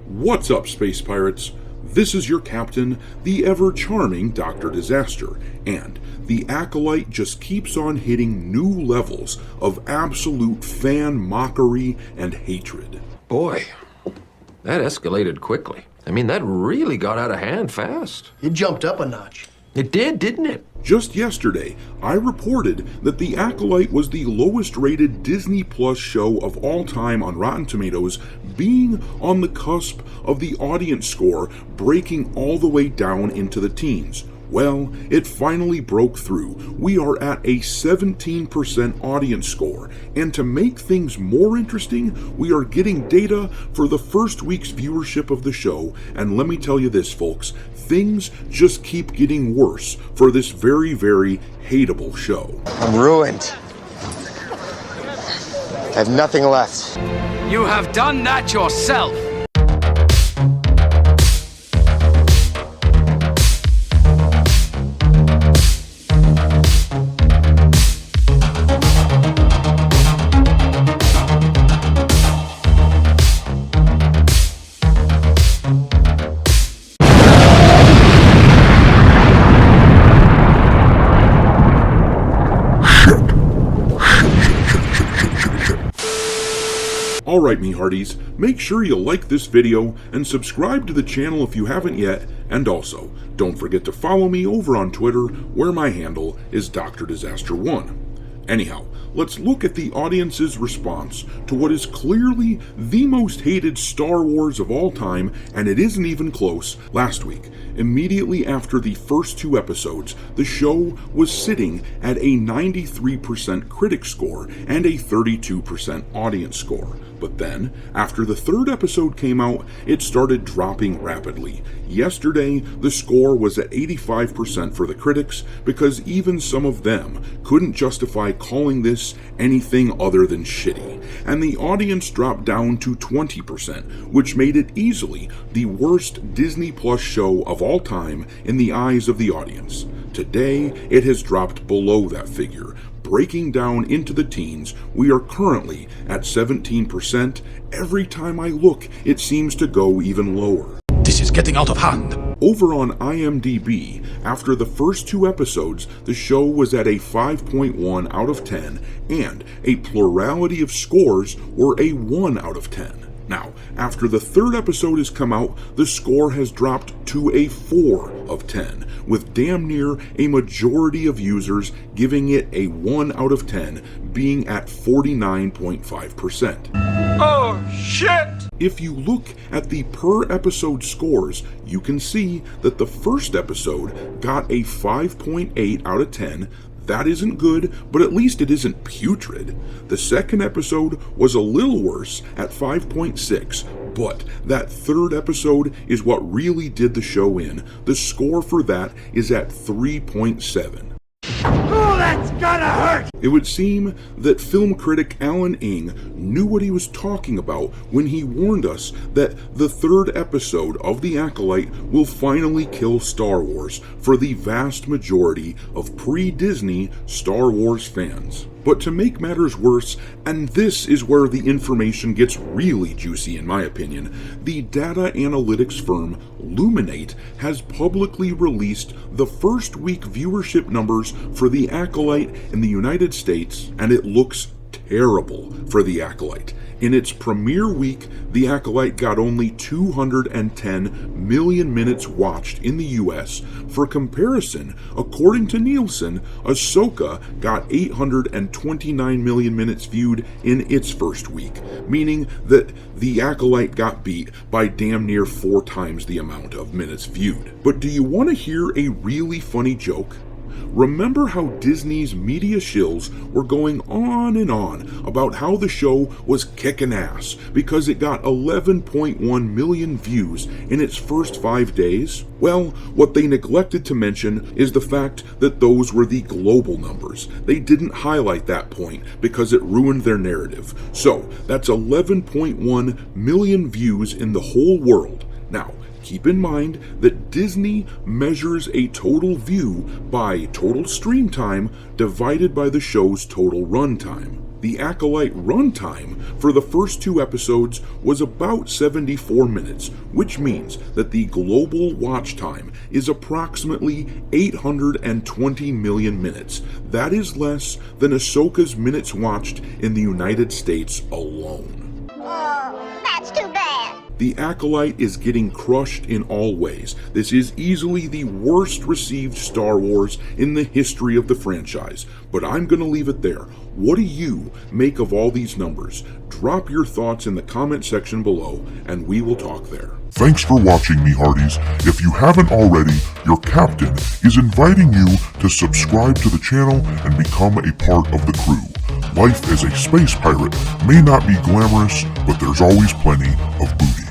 What's up, Space Pirates? This is your captain, the ever-charming Dr. Disaster, and the Acolyte just keeps on hitting new levels of absolute fan mockery and hatred. Boy, that escalated quickly. I mean, that really got out of hand fast. It jumped up a notch. It did, didn't it? Just yesterday, I reported that The Acolyte was the lowest-rated Disney Plus show of all time on Rotten Tomatoes, being on the cusp of the audience score breaking all the way down into the teens. Well, it finally broke through. We are at a 17% audience score, and to make things more interesting, we are getting data for the first week's viewership of the show, and let me tell you this, folks, things just keep getting worse for this very, very hateable show. I'm ruined. I have nothing left. You have done that yourself. Alright, me hearties, make sure you like this video and subscribe to the channel if you haven't yet, and also, don't forget to follow me over on Twitter, where my handle is Dr. Disaster1. Anyhow, let's look at the audience's response to what is clearly the most hated Star Wars of all time, and it isn't even close. Last week, immediately after the first 2 episodes, the show was sitting at a 93% critic score and a 32% audience score. But then, after the 3rd episode came out, it started dropping rapidly. Yesterday, the score was at 85% for the critics, because even some of them couldn't justify calling this anything other than shitty. And the audience dropped down to 20%, which made it easily the worst Disney Plus show of all time in the eyes of the audience. Today, it has dropped below that figure, breaking down into the teens. We are currently at 17%. Every time I look, it seems to go even lower. This is getting out of hand. Over on IMDB, after the first 2 episodes, the show was at a 5.1 out of 10, and a plurality of scores were a 1 out of 10. Now, after the 3rd episode has come out, the score has dropped to a 4 of 10, with damn near a majority of users giving it a 1 out of 10, being at 49.5%. Oh, shit! If you look at the per episode scores, you can see that the first episode got a 5.8 out of 10. That isn't good, but at least it isn't putrid. The second episode was a little worse at 5.6, but that 3rd episode is what really did the show in. The score for that is at 3.7. Oh, that's gonna hurt! It would seem that film critic Alan Ng knew what he was talking about when he warned us that the 3rd episode of The Acolyte will finally kill Star Wars for the vast majority of pre-Disney Star Wars fans. But to make matters worse, and this is where the information gets really juicy in my opinion, the data analytics firm Luminate has publicly released the first week viewership numbers for The Acolyte in the United States, and it looks terrible for The Acolyte. In its premiere week, The Acolyte got only 210 million minutes watched in the US. For comparison, according to Nielsen, Ahsoka got 829 million minutes viewed in its first week, meaning that The Acolyte got beat by damn near 4 times the amount of minutes viewed. But do you want to hear a really funny joke? Remember how Disney's media shills were going on and on about how the show was kicking ass because it got 11.1 million views in its first 5 days? Well, what they neglected to mention is the fact that those were the global numbers. They didn't highlight that point because it ruined their narrative. So, that's 11.1 million views in the whole world. Now, keep in mind that Disney measures a total view by total stream time divided by the show's total run time. The Acolyte runtime for the first 2 episodes was about 74 minutes, which means that the global watch time is approximately 820 million minutes. That is less than Ahsoka's minutes watched in the United States alone. Oh, that's too bad. The Acolyte is getting crushed in all ways. This is easily the worst received Star Wars in the history of the franchise, but I'm gonna leave it there. What do you make of all these numbers? Drop your thoughts in the comment section below, and we will talk there. Thanks for watching, me hearties. If you haven't already, your captain is inviting you to subscribe to the channel and become a part of the crew. Life as a space pirate may not be glamorous, but there's always plenty of booty.